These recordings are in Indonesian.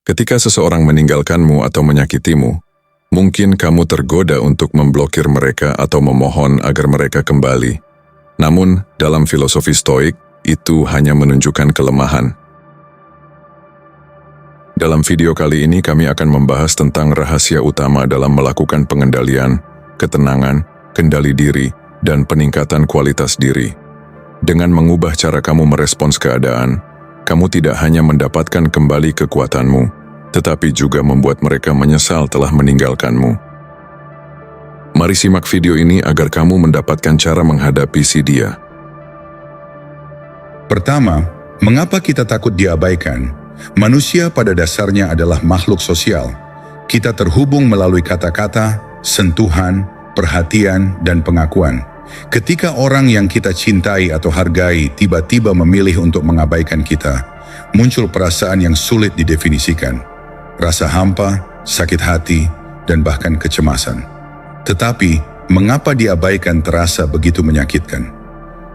Ketika seseorang meninggalkanmu atau menyakitimu, mungkin kamu tergoda untuk memblokir mereka atau memohon agar mereka kembali. Namun, dalam filosofi Stoik, itu hanya menunjukkan kelemahan. Dalam video kali ini kami akan membahas tentang rahasia utama dalam melakukan pengendalian, ketenangan, kendali diri, dan peningkatan kualitas diri. Dengan mengubah cara kamu merespons keadaan, kamu tidak hanya mendapatkan kembali kekuatanmu, tetapi juga membuat mereka menyesal telah meninggalkanmu. Mari simak video ini agar kamu mendapatkan cara menghadapi si dia. Pertama, mengapa kita takut diabaikan? Manusia pada dasarnya adalah makhluk sosial. Kita terhubung melalui kata-kata, sentuhan, perhatian, dan pengakuan. Ketika orang yang kita cintai atau hargai tiba-tiba memilih untuk mengabaikan kita, muncul perasaan yang sulit didefinisikan. Rasa hampa, sakit hati, dan bahkan kecemasan. Tetapi, mengapa diabaikan terasa begitu menyakitkan?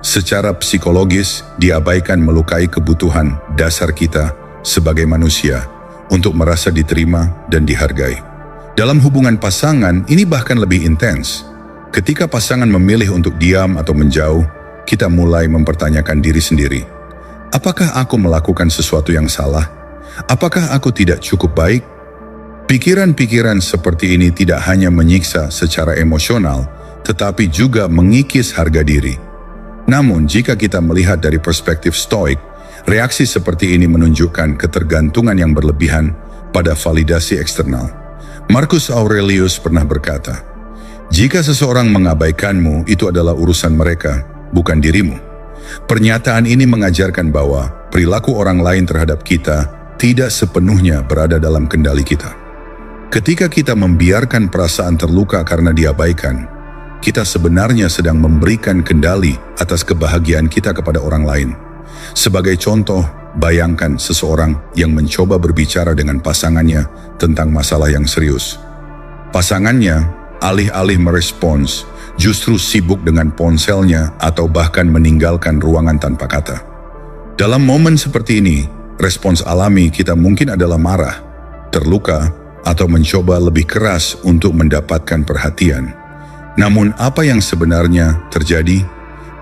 Secara psikologis, diabaikan melukai kebutuhan dasar kita sebagai manusia untuk merasa diterima dan dihargai. Dalam hubungan pasangan, ini bahkan lebih intens. Ketika pasangan memilih untuk diam atau menjauh, kita mulai mempertanyakan diri sendiri. Apakah aku melakukan sesuatu yang salah? Apakah aku tidak cukup baik? Pikiran-pikiran seperti ini tidak hanya menyiksa secara emosional, tetapi juga mengikis harga diri. Namun, jika kita melihat dari perspektif Stoik, reaksi seperti ini menunjukkan ketergantungan yang berlebihan pada validasi eksternal. Marcus Aurelius pernah berkata, "Jika seseorang mengabaikanmu, itu adalah urusan mereka, bukan dirimu." Pernyataan ini mengajarkan bahwa perilaku orang lain terhadap kita tidak sepenuhnya berada dalam kendali kita. Ketika kita membiarkan perasaan terluka karena diabaikan, kita sebenarnya sedang memberikan kendali atas kebahagiaan kita kepada orang lain. Sebagai contoh, bayangkan seseorang yang mencoba berbicara dengan pasangannya tentang masalah yang serius. Pasangannya alih-alih merespons, justru sibuk dengan ponselnya atau bahkan meninggalkan ruangan tanpa kata. Dalam momen seperti ini, respons alami kita mungkin adalah marah, terluka, atau mencoba lebih keras untuk mendapatkan perhatian. Namun apa yang sebenarnya terjadi?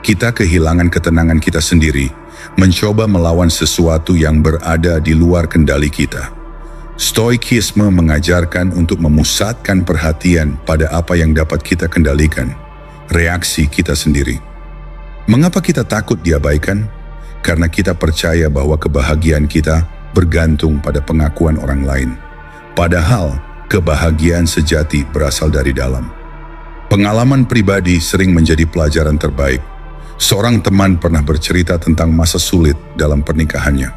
Kita kehilangan ketenangan kita sendiri, mencoba melawan sesuatu yang berada di luar kendali kita. Stoikisme mengajarkan untuk memusatkan perhatian pada apa yang dapat kita kendalikan, reaksi kita sendiri. Mengapa kita takut diabaikan? Karena kita percaya bahwa kebahagiaan kita bergantung pada pengakuan orang lain. Padahal, kebahagiaan sejati berasal dari dalam. Pengalaman pribadi sering menjadi pelajaran terbaik. Seorang teman pernah bercerita tentang masa sulit dalam pernikahannya.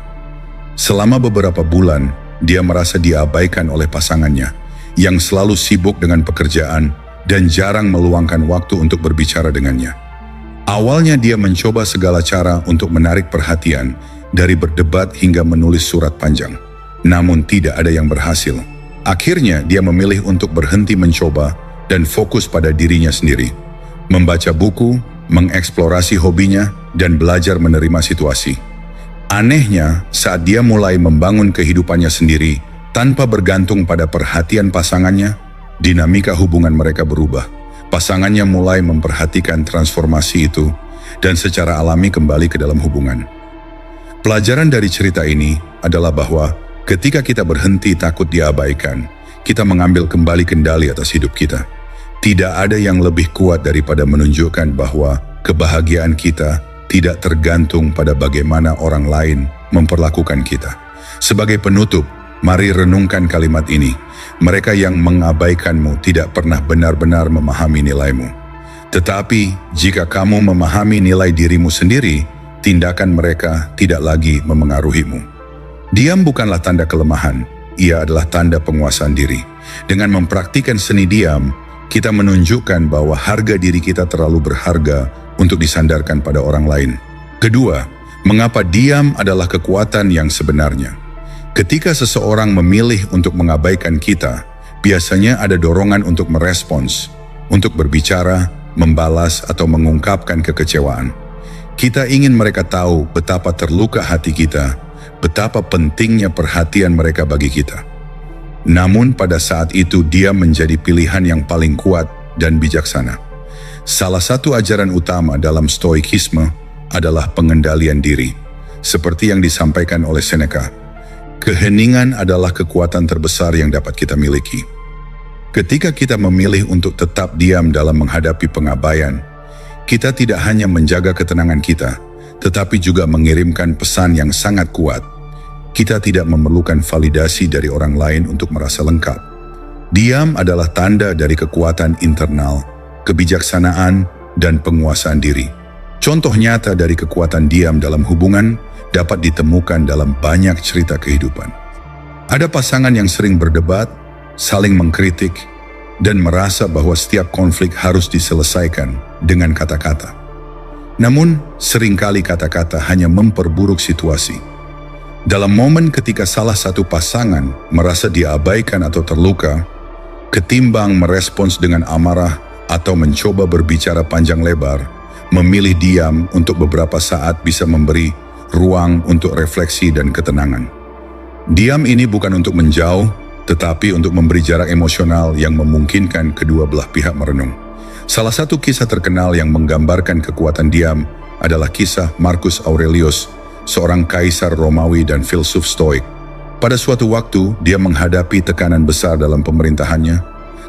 Selama beberapa bulan, dia merasa diabaikan oleh pasangannya, yang selalu sibuk dengan pekerjaan dan jarang meluangkan waktu untuk berbicara dengannya. Awalnya dia mencoba segala cara untuk menarik perhatian, dari berdebat hingga menulis surat panjang. Namun tidak ada yang berhasil. Akhirnya dia memilih untuk berhenti mencoba dan fokus pada dirinya sendiri. Membaca buku, mengeksplorasi hobinya, dan belajar menerima situasi. Anehnya, saat dia mulai membangun kehidupannya sendiri, tanpa bergantung pada perhatian pasangannya, dinamika hubungan mereka berubah. Pasangannya mulai memperhatikan transformasi itu, dan secara alami kembali ke dalam hubungan. Pelajaran dari cerita ini adalah bahwa ketika kita berhenti takut diabaikan, kita mengambil kembali kendali atas hidup kita. Tidak ada yang lebih kuat daripada menunjukkan bahwa kebahagiaan kita tidak tergantung pada bagaimana orang lain memperlakukan kita. Sebagai penutup, mari renungkan kalimat ini. Mereka yang mengabaikanmu tidak pernah benar-benar memahami nilaimu. Tetapi jika kamu memahami nilai dirimu sendiri, tindakan mereka tidak lagi memengaruhimu. Diam bukanlah tanda kelemahan, ia adalah tanda penguasaan diri. Dengan mempraktikkan seni diam, kita menunjukkan bahwa harga diri kita terlalu berharga untuk disandarkan pada orang lain. Kedua, mengapa diam adalah kekuatan yang sebenarnya? Ketika seseorang memilih untuk mengabaikan kita, biasanya ada dorongan untuk merespons, untuk berbicara, membalas, atau mengungkapkan kekecewaan. Kita ingin mereka tahu betapa terluka hati kita, betapa pentingnya perhatian mereka bagi kita. Namun pada saat itu dia menjadi pilihan yang paling kuat dan bijaksana. Salah satu ajaran utama dalam stoikisme adalah pengendalian diri. Seperti yang disampaikan oleh Seneca, keheningan adalah kekuatan terbesar yang dapat kita miliki. Ketika kita memilih untuk tetap diam dalam menghadapi pengabaian, kita tidak hanya menjaga ketenangan kita, tetapi juga mengirimkan pesan yang sangat kuat. Kita tidak memerlukan validasi dari orang lain untuk merasa lengkap. Diam adalah tanda dari kekuatan internal, kebijaksanaan, dan penguasaan diri. Contoh nyata dari kekuatan diam dalam hubungan dapat ditemukan dalam banyak cerita kehidupan. Ada pasangan yang sering berdebat, saling mengkritik, dan merasa bahwa setiap konflik harus diselesaikan dengan kata-kata. Namun, seringkali kata-kata hanya memperburuk situasi. Dalam momen ketika salah satu pasangan merasa diabaikan atau terluka, ketimbang merespons dengan amarah atau mencoba berbicara panjang lebar, memilih diam untuk beberapa saat bisa memberi ruang untuk refleksi dan ketenangan. Diam ini bukan untuk menjauh, tetapi untuk memberi jarak emosional yang memungkinkan kedua belah pihak merenung. Salah satu kisah terkenal yang menggambarkan kekuatan diam adalah kisah Marcus Aurelius, seorang kaisar Romawi dan filsuf Stoik. Pada suatu waktu, dia menghadapi tekanan besar dalam pemerintahannya,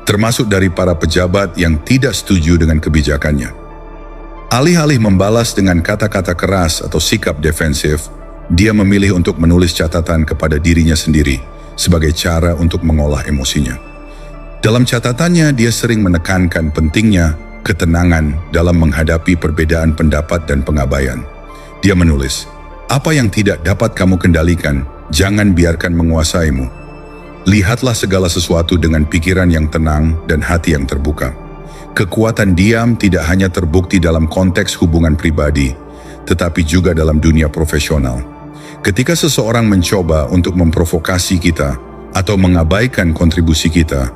termasuk dari para pejabat yang tidak setuju dengan kebijakannya. Alih-alih membalas dengan kata-kata keras atau sikap defensif, dia memilih untuk menulis catatan kepada dirinya sendiri sebagai cara untuk mengolah emosinya. Dalam catatannya, dia sering menekankan pentingnya ketenangan dalam menghadapi perbedaan pendapat dan pengabaian. Dia menulis, "Apa yang tidak dapat kamu kendalikan, jangan biarkan menguasaimu. Lihatlah segala sesuatu dengan pikiran yang tenang dan hati yang terbuka." Kekuatan diam tidak hanya terbukti dalam konteks hubungan pribadi, tetapi juga dalam dunia profesional. Ketika seseorang mencoba untuk memprovokasi kita atau mengabaikan kontribusi kita,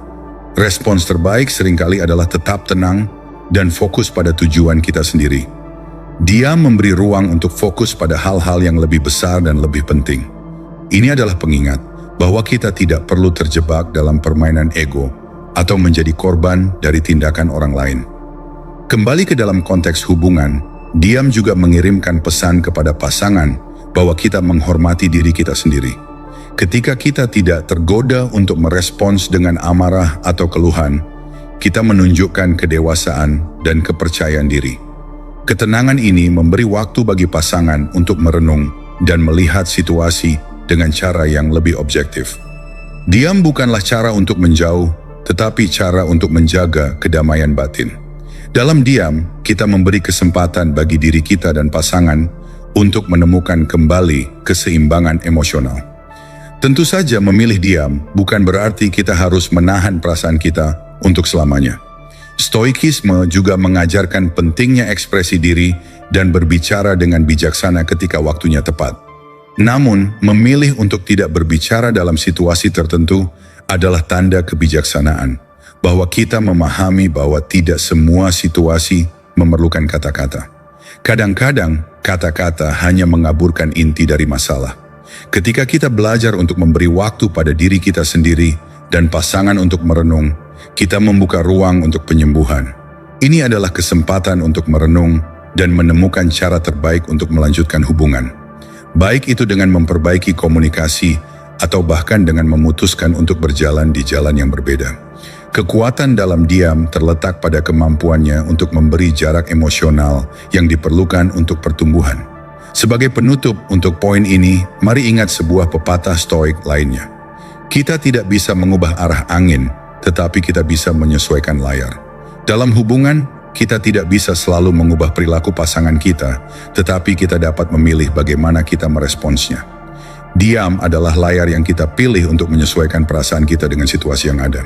respons terbaik seringkali adalah tetap tenang dan fokus pada tujuan kita sendiri. Dia memberi ruang untuk fokus pada hal-hal yang lebih besar dan lebih penting. Ini adalah pengingat bahwa kita tidak perlu terjebak dalam permainan ego atau menjadi korban dari tindakan orang lain. Kembali ke dalam konteks hubungan, diam juga mengirimkan pesan kepada pasangan bahwa kita menghormati diri kita sendiri. Ketika kita tidak tergoda untuk merespons dengan amarah atau keluhan, kita menunjukkan kedewasaan dan kepercayaan diri. Ketenangan ini memberi waktu bagi pasangan untuk merenung dan melihat situasi dengan cara yang lebih objektif. Diam bukanlah cara untuk menjauh, tetapi cara untuk menjaga kedamaian batin. Dalam diam, kita memberi kesempatan bagi diri kita dan pasangan untuk menemukan kembali keseimbangan emosional. Tentu saja memilih diam bukan berarti kita harus menahan perasaan kita untuk selamanya. Stoikisme juga mengajarkan pentingnya ekspresi diri dan berbicara dengan bijaksana ketika waktunya tepat. Namun, memilih untuk tidak berbicara dalam situasi tertentu adalah tanda kebijaksanaan, bahwa kita memahami bahwa tidak semua situasi memerlukan kata-kata. Kadang-kadang, kata-kata hanya mengaburkan inti dari masalah. Ketika kita belajar untuk memberi waktu pada diri kita sendiri dan pasangan untuk merenung, kita membuka ruang untuk penyembuhan. Ini adalah kesempatan untuk merenung dan menemukan cara terbaik untuk melanjutkan hubungan. Baik itu dengan memperbaiki komunikasi atau bahkan dengan memutuskan untuk berjalan di jalan yang berbeda. Kekuatan dalam diam terletak pada kemampuannya untuk memberi jarak emosional yang diperlukan untuk pertumbuhan. Sebagai penutup untuk poin ini, mari ingat sebuah pepatah Stoik lainnya. Kita tidak bisa mengubah arah angin, tetapi kita bisa menyesuaikan layar. Dalam hubungan, kita tidak bisa selalu mengubah perilaku pasangan kita, tetapi kita dapat memilih bagaimana kita meresponsnya. Diam adalah layar yang kita pilih untuk menyesuaikan perasaan kita dengan situasi yang ada.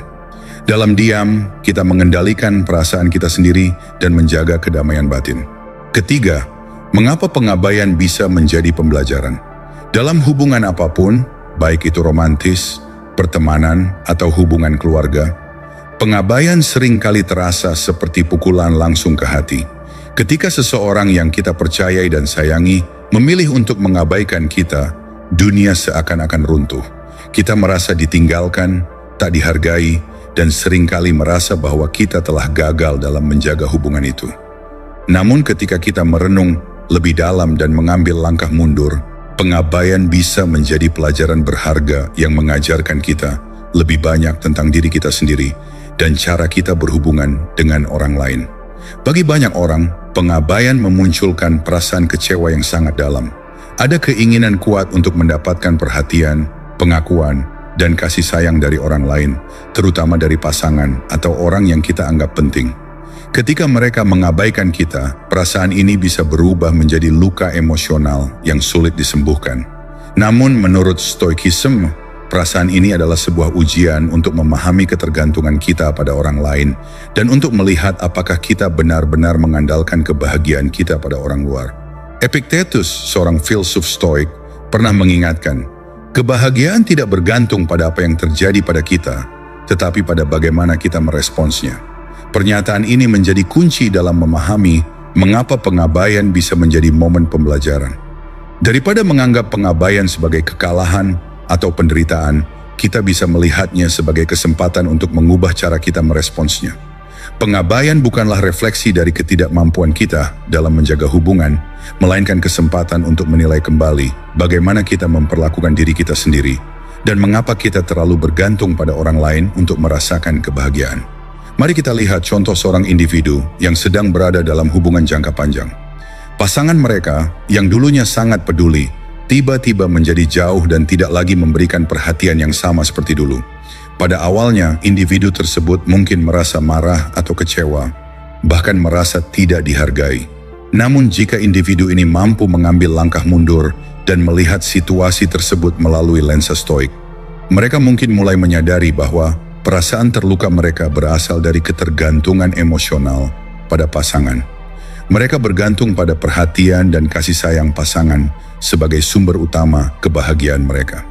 Dalam diam, kita mengendalikan perasaan kita sendiri dan menjaga kedamaian batin. Ketiga, mengapa pengabaian bisa menjadi pembelajaran? Dalam hubungan apapun, baik itu romantis, pertemanan, atau hubungan keluarga, pengabaian seringkali terasa seperti pukulan langsung ke hati. Ketika seseorang yang kita percayai dan sayangi memilih untuk mengabaikan kita, dunia seakan-akan runtuh. Kita merasa ditinggalkan, tak dihargai, dan seringkali merasa bahwa kita telah gagal dalam menjaga hubungan itu. Namun ketika kita merenung lebih dalam dan mengambil langkah mundur, pengabaian bisa menjadi pelajaran berharga yang mengajarkan kita lebih banyak tentang diri kita sendiri dan cara kita berhubungan dengan orang lain. Bagi banyak orang, pengabaian memunculkan perasaan kecewa yang sangat dalam. Ada keinginan kuat untuk mendapatkan perhatian, pengakuan, dan kasih sayang dari orang lain, terutama dari pasangan atau orang yang kita anggap penting. Ketika mereka mengabaikan kita, perasaan ini bisa berubah menjadi luka emosional yang sulit disembuhkan. Namun menurut Stoicism, perasaan ini adalah sebuah ujian untuk memahami ketergantungan kita pada orang lain dan untuk melihat apakah kita benar-benar mengandalkan kebahagiaan kita pada orang luar. Epictetus, seorang filsuf Stoik, pernah mengingatkan, kebahagiaan tidak bergantung pada apa yang terjadi pada kita, tetapi pada bagaimana kita meresponsnya. Pernyataan ini menjadi kunci dalam memahami mengapa pengabaian bisa menjadi momen pembelajaran. Daripada menganggap pengabaian sebagai kekalahan atau penderitaan, kita bisa melihatnya sebagai kesempatan untuk mengubah cara kita meresponsnya. Pengabaian bukanlah refleksi dari ketidakmampuan kita dalam menjaga hubungan, melainkan kesempatan untuk menilai kembali bagaimana kita memperlakukan diri kita sendiri dan mengapa kita terlalu bergantung pada orang lain untuk merasakan kebahagiaan. Mari kita lihat contoh seorang individu yang sedang berada dalam hubungan jangka panjang. Pasangan mereka yang dulunya sangat peduli, tiba-tiba menjadi jauh dan tidak lagi memberikan perhatian yang sama seperti dulu. Pada awalnya, individu tersebut mungkin merasa marah atau kecewa, bahkan merasa tidak dihargai. Namun jika individu ini mampu mengambil langkah mundur dan melihat situasi tersebut melalui lensa stoik, mereka mungkin mulai menyadari bahwa perasaan terluka mereka berasal dari ketergantungan emosional pada pasangan. Mereka bergantung pada perhatian dan kasih sayang pasangan sebagai sumber utama kebahagiaan mereka.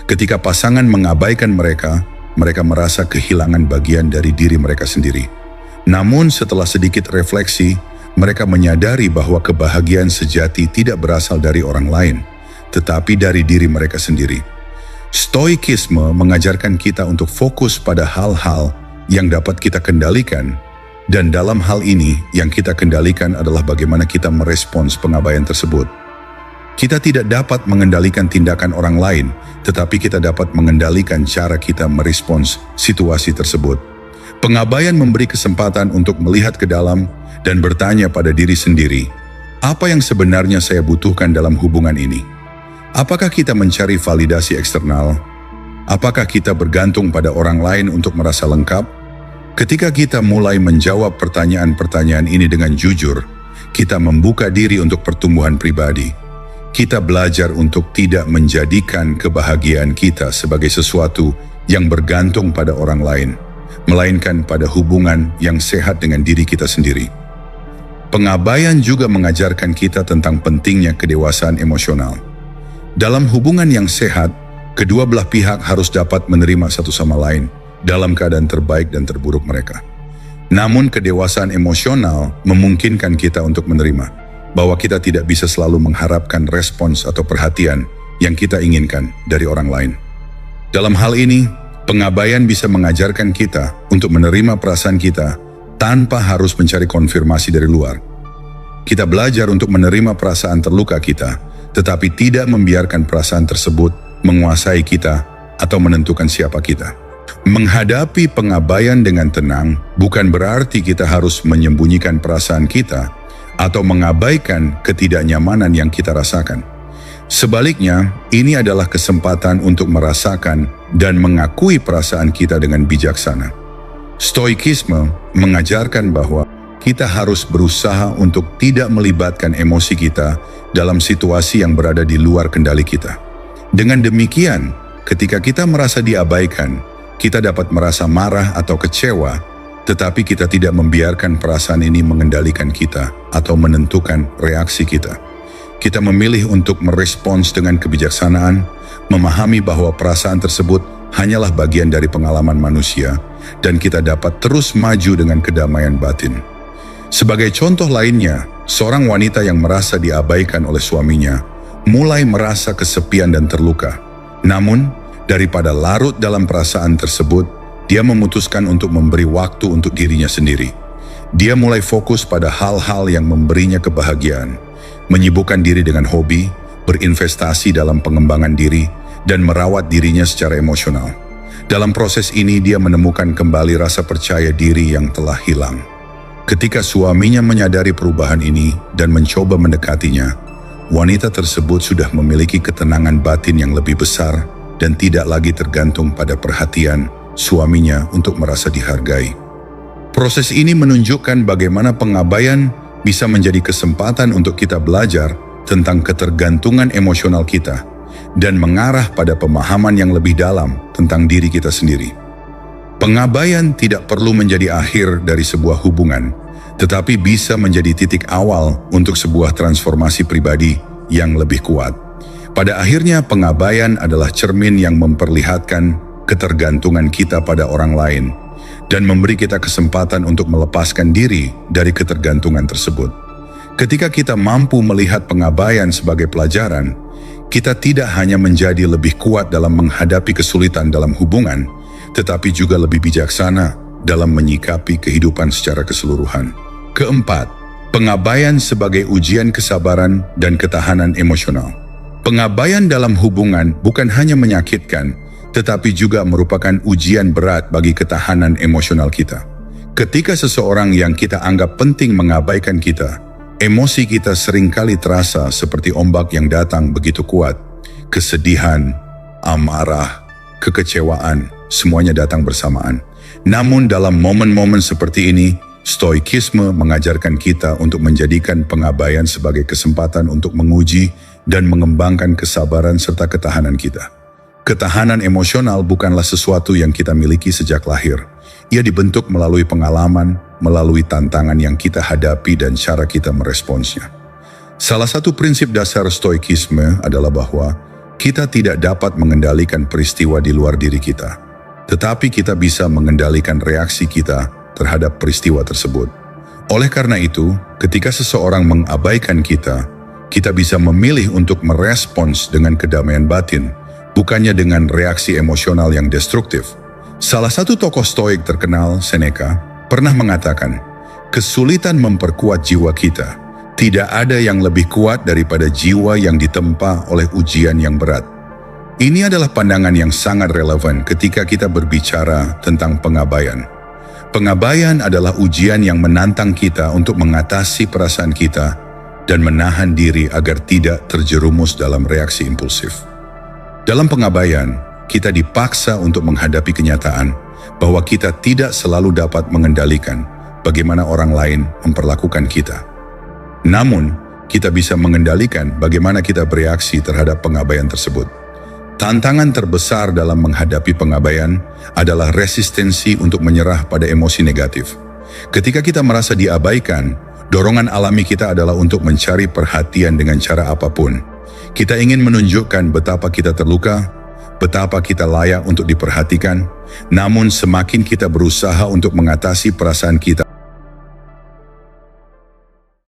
Ketika pasangan mengabaikan mereka, mereka merasa kehilangan bagian dari diri mereka sendiri. Namun setelah sedikit refleksi, mereka menyadari bahwa kebahagiaan sejati tidak berasal dari orang lain, tetapi dari diri mereka sendiri. Stoikisme mengajarkan kita untuk fokus pada hal-hal yang dapat kita kendalikan, dan dalam hal ini yang kita kendalikan adalah bagaimana kita merespons pengabaian tersebut. Kita tidak dapat mengendalikan tindakan orang lain, tetapi kita dapat mengendalikan cara kita merespons situasi tersebut. Pengabaian memberi kesempatan untuk melihat ke dalam dan bertanya pada diri sendiri, apa yang sebenarnya saya butuhkan dalam hubungan ini? Apakah kita mencari validasi eksternal? Apakah kita bergantung pada orang lain untuk merasa lengkap? Ketika kita mulai menjawab pertanyaan-pertanyaan ini dengan jujur, kita membuka diri untuk pertumbuhan pribadi. Kita belajar untuk tidak menjadikan kebahagiaan kita sebagai sesuatu yang bergantung pada orang lain, melainkan pada hubungan yang sehat dengan diri kita sendiri. Pengabaian juga mengajarkan kita tentang pentingnya kedewasaan emosional. Dalam hubungan yang sehat, kedua belah pihak harus dapat menerima satu sama lain dalam keadaan terbaik dan terburuk mereka. Namun kedewasaan emosional memungkinkan kita untuk menerima bahwa kita tidak bisa selalu mengharapkan respons atau perhatian yang kita inginkan dari orang lain. Dalam hal ini, pengabaian bisa mengajarkan kita untuk menerima perasaan kita tanpa harus mencari konfirmasi dari luar. Kita belajar untuk menerima perasaan terluka kita, tetapi tidak membiarkan perasaan tersebut menguasai kita atau menentukan siapa kita. Menghadapi pengabaian dengan tenang bukan berarti kita harus menyembunyikan perasaan kita atau mengabaikan ketidaknyamanan yang kita rasakan. Sebaliknya, ini adalah kesempatan untuk merasakan dan mengakui perasaan kita dengan bijaksana. Stoikisme mengajarkan bahwa kita harus berusaha untuk tidak melibatkan emosi kita dalam situasi yang berada di luar kendali kita. Dengan demikian, ketika kita merasa diabaikan, kita dapat merasa marah atau kecewa, tetapi kita tidak membiarkan perasaan ini mengendalikan kita atau menentukan reaksi kita. Kita memilih untuk merespons dengan kebijaksanaan, memahami bahwa perasaan tersebut hanyalah bagian dari pengalaman manusia, dan kita dapat terus maju dengan kedamaian batin. Sebagai contoh lainnya, seorang wanita yang merasa diabaikan oleh suaminya mulai merasa kesepian dan terluka. Namun, daripada larut dalam perasaan tersebut, dia memutuskan untuk memberi waktu untuk dirinya sendiri. Dia mulai fokus pada hal-hal yang memberinya kebahagiaan, menyibukkan diri dengan hobi, berinvestasi dalam pengembangan diri, dan merawat dirinya secara emosional. Dalam proses ini dia menemukan kembali rasa percaya diri yang telah hilang. Ketika suaminya menyadari perubahan ini dan mencoba mendekatinya, wanita tersebut sudah memiliki ketenangan batin yang lebih besar dan tidak lagi tergantung pada perhatian suaminya untuk merasa dihargai. Proses ini menunjukkan bagaimana pengabaian bisa menjadi kesempatan untuk kita belajar tentang ketergantungan emosional kita dan mengarah pada pemahaman yang lebih dalam tentang diri kita sendiri. Pengabaian tidak perlu menjadi akhir dari sebuah hubungan, tetapi bisa menjadi titik awal untuk sebuah transformasi pribadi yang lebih kuat. Pada akhirnya, pengabaian adalah cermin yang memperlihatkan ketergantungan kita pada orang lain dan memberi kita kesempatan untuk melepaskan diri dari ketergantungan tersebut. Ketika kita mampu melihat pengabaian sebagai pelajaran, kita tidak hanya menjadi lebih kuat dalam menghadapi kesulitan dalam hubungan, tetapi juga lebih bijaksana dalam menyikapi kehidupan secara keseluruhan. Keempat, pengabaian sebagai ujian kesabaran dan ketahanan emosional. Pengabaian dalam hubungan bukan hanya menyakitkan, tetapi juga merupakan ujian berat bagi ketahanan emosional kita. Ketika seseorang yang kita anggap penting mengabaikan kita, emosi kita seringkali terasa seperti ombak yang datang begitu kuat. Kesedihan, amarah, kekecewaan, semuanya datang bersamaan. Namun dalam momen-momen seperti ini, stoikisme mengajarkan kita untuk menjadikan pengabaian sebagai kesempatan untuk menguji dan mengembangkan kesabaran serta ketahanan kita. Ketahanan emosional bukanlah sesuatu yang kita miliki sejak lahir. Ia dibentuk melalui pengalaman, melalui tantangan yang kita hadapi dan cara kita meresponsnya. Salah satu prinsip dasar stoikisme adalah bahwa kita tidak dapat mengendalikan peristiwa di luar diri kita, tetapi kita bisa mengendalikan reaksi kita terhadap peristiwa tersebut. Oleh karena itu, ketika seseorang mengabaikan kita, kita bisa memilih untuk merespons dengan kedamaian batin, bukannya dengan reaksi emosional yang destruktif. Salah satu tokoh stoik terkenal, Seneca, pernah mengatakan, kesulitan memperkuat jiwa kita. Tidak ada yang lebih kuat daripada jiwa yang ditempa oleh ujian yang berat. Ini adalah pandangan yang sangat relevan ketika kita berbicara tentang pengabaian. Pengabaian adalah ujian yang menantang kita untuk mengatasi perasaan kita dan menahan diri agar tidak terjerumus dalam reaksi impulsif. Dalam pengabaian, kita dipaksa untuk menghadapi kenyataan bahwa kita tidak selalu dapat mengendalikan bagaimana orang lain memperlakukan kita. Namun, kita bisa mengendalikan bagaimana kita bereaksi terhadap pengabaian tersebut. Tantangan terbesar dalam menghadapi pengabaian adalah resistensi untuk menyerah pada emosi negatif. Ketika kita merasa diabaikan, dorongan alami kita adalah untuk mencari perhatian dengan cara apapun. Kita ingin menunjukkan betapa kita terluka, betapa kita layak untuk diperhatikan, namun semakin kita berusaha untuk mengatasi perasaan kita,